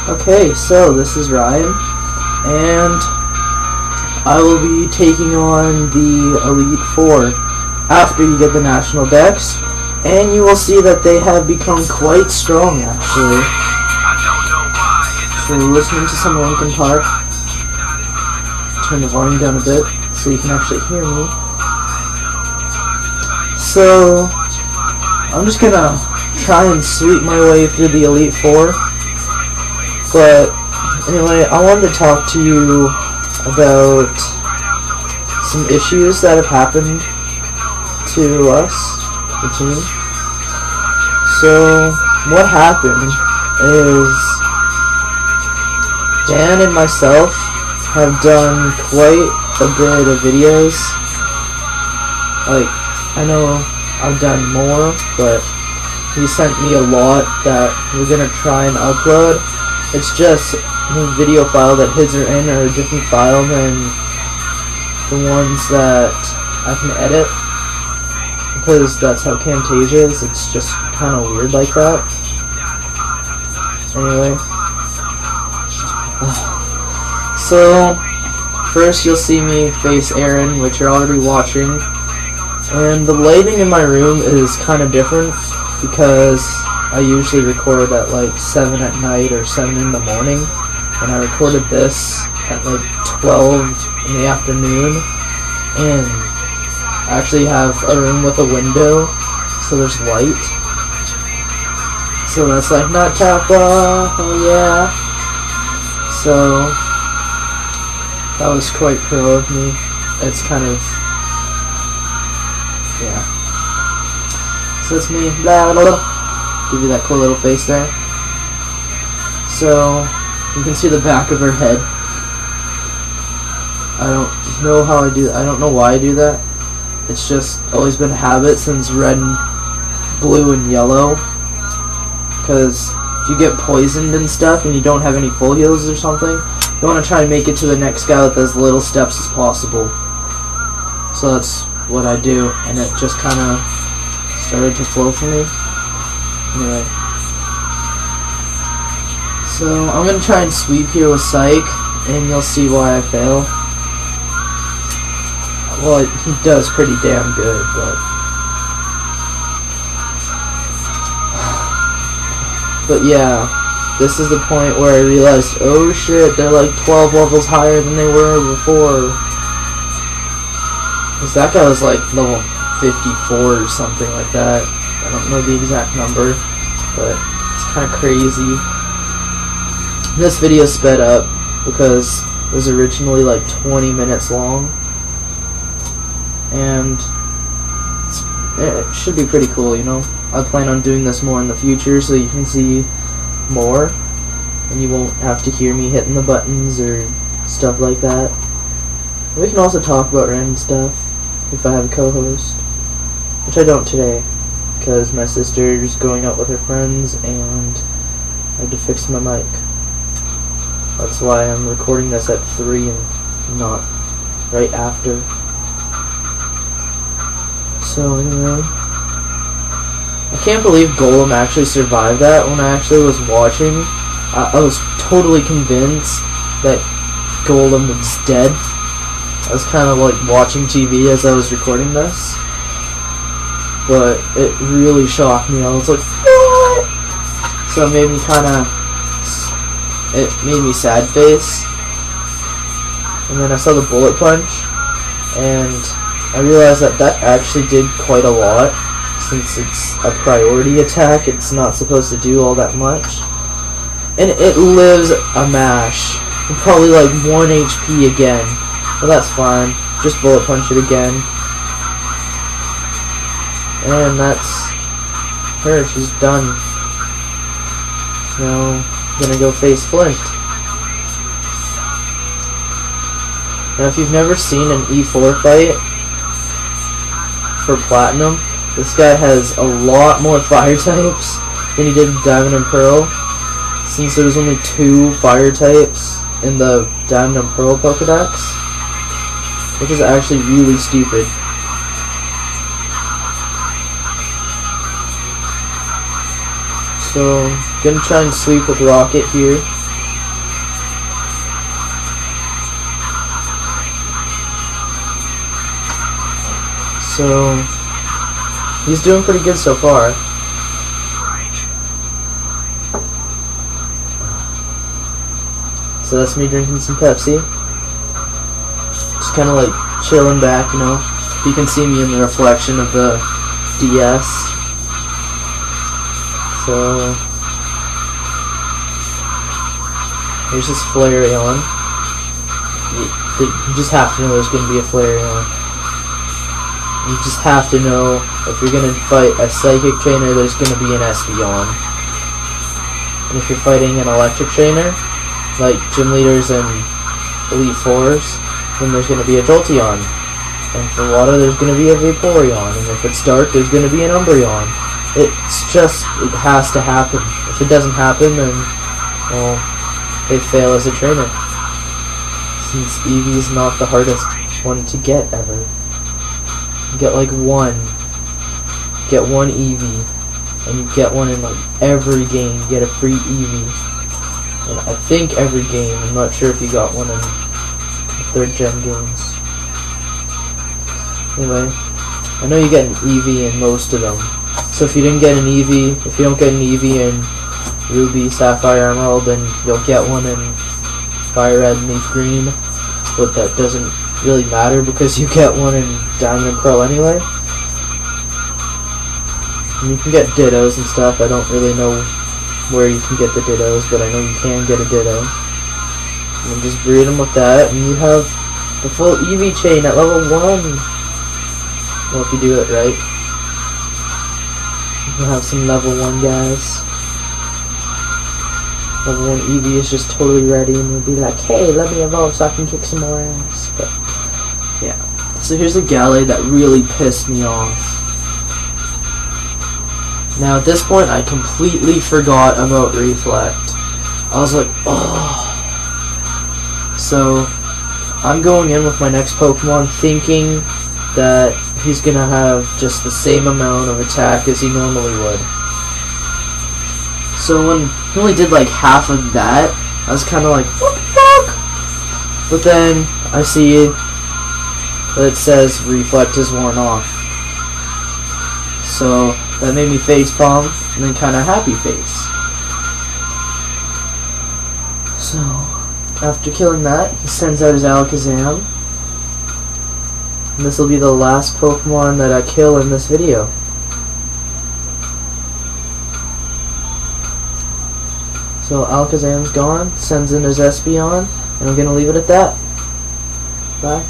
Okay, so this is Ryan, and I will be taking on the Elite Four after you get the National Dex, and you will see that they have become quite strong, actually. So we're listening to some Linkin Park. Turn the volume down a bit so you can actually hear me. So I'm just gonna try and sweep my way through the Elite Four. But anyway, I wanted to talk to you about some issues that have happened to us, the team. So what happened is Dan and myself have done quite a bit of videos. Like, I know I've done more, but he sent me a lot that we're gonna try and upload. It's just the video file that his are in are a different file than the ones that I can edit, because that's how Camtasia is. It's just kind of weird like that. Anyway, so first you'll see me face Aaron, which you're already watching, and the lighting in my room is kind of different because I usually record at like 7 at night or 7 in the morning, and I recorded this at like 12 in the afternoon, and I actually have a room with a window, so there's light. So that's like, not Tappa, oh yeah. So that was quite pro of me. It's kind of, yeah. So it's me, blah blah blah. Give you that cool little face there. So you can see the back of her head. I don't know how I do that. I don't know why I do that. It's just always been a habit since red and blue and yellow. Because if you get poisoned and stuff and you don't have any full heals or something, you want to try and make it to the next guy with as little steps as possible. So that's what I do, and it just kind of started to flow for me. Anyway, so I'm gonna try and sweep here with Psych, and you'll see why I fail. Well, he does pretty damn good, but yeah, this is the point where I realized, oh shit, they're like 12 levels higher than they were before. Because that guy was like level 54 or something like that. I don't know the exact number, but it's kind of crazy. This video sped up because it was originally like 20 minutes long, and it should be pretty cool, you know. I plan on doing this more in the future so you can see more, and you won't have to hear me hitting the buttons or stuff like that. We can also talk about random stuff if I have a co-host, which I don't today, because my sister's going out with her friends and I had to fix my mic. That's why I'm recording this at 3 and not right after. So anyway, I can't believe Golem actually survived that. When I actually was watching, I was totally convinced that Golem was dead. I was kind of like watching TV as I was recording this. But it really shocked me. I was like, what? So it made me it made me sad face. And then I saw the bullet punch, and I realized that that actually did quite a lot. Since it's a priority attack, it's not supposed to do all that much. And it lives a mash. Probably like 1 HP again. Well, that's fine. Just bullet punch it again. And that's her, she's done. Now, I'm gonna go face Flint. Now, if you've never seen an E4 fight for Platinum, this guy has a lot more fire types than he did in Diamond and Pearl, since there's only 2 fire types in the Diamond and Pearl Pokedex, which is actually really stupid. So, gonna try and sweep with Rocket here. So he's doing pretty good so far. So that's me drinking some Pepsi. Just kind of like chilling back, you know. You can see me in the reflection of the DS. So here's this Flareon. You just have to know there's going to be a Flareon. You just have to know if you're going to fight a Psychic Trainer, there's going to be an Espeon. And if you're fighting an Electric Trainer, like Gym Leaders and Elite Fours, then there's going to be a Jolteon. And for water, there's going to be a Vaporeon. And if it's dark, there's going to be an Umbreon. It's just, it has to happen. If it doesn't happen, then, well, they fail as a trainer. Since Eevee is not the hardest one to get ever. You get like one. Get one Eevee. And you get one in like every game. You get a free Eevee. And I think every game. I'm not sure if you got one in the 3rd gen games. Anyway, I know you get an Eevee in most of them. So if you didn't get an Eevee, if you don't get an Eevee in Ruby, Sapphire, Emerald, then you'll get one in Fire Red and Leaf Green. But that doesn't really matter because you get one in Diamond and Pearl anyway. And you can get Dittos and stuff. I don't really know where you can get the Dittos, but I know you can get a Ditto. And then just breed them with that, and you have the full Eevee chain at level 1. Well, if you do it right. You'll have some level 1 guys. Level 1 Eevee is just totally ready and will be like, hey, let me evolve so I can kick some more ass. But, yeah. So here's a Gallade that really pissed me off. Now at this point, I completely forgot about Reflect. I was like, oh. So, I'm going in with my next Pokemon thinking that he's gonna have just the same amount of attack as he normally would. So when he only did like half of that, I was kind of like, what the fuck? But then I see that it says Reflect is worn off. So that made me facepalm and then kind of happy face. So after killing that, he sends out his Alakazam. And this will be the last Pokemon that I kill in this video. So Alakazam's gone, sends in his Espeon, and I'm gonna leave it at that. Bye.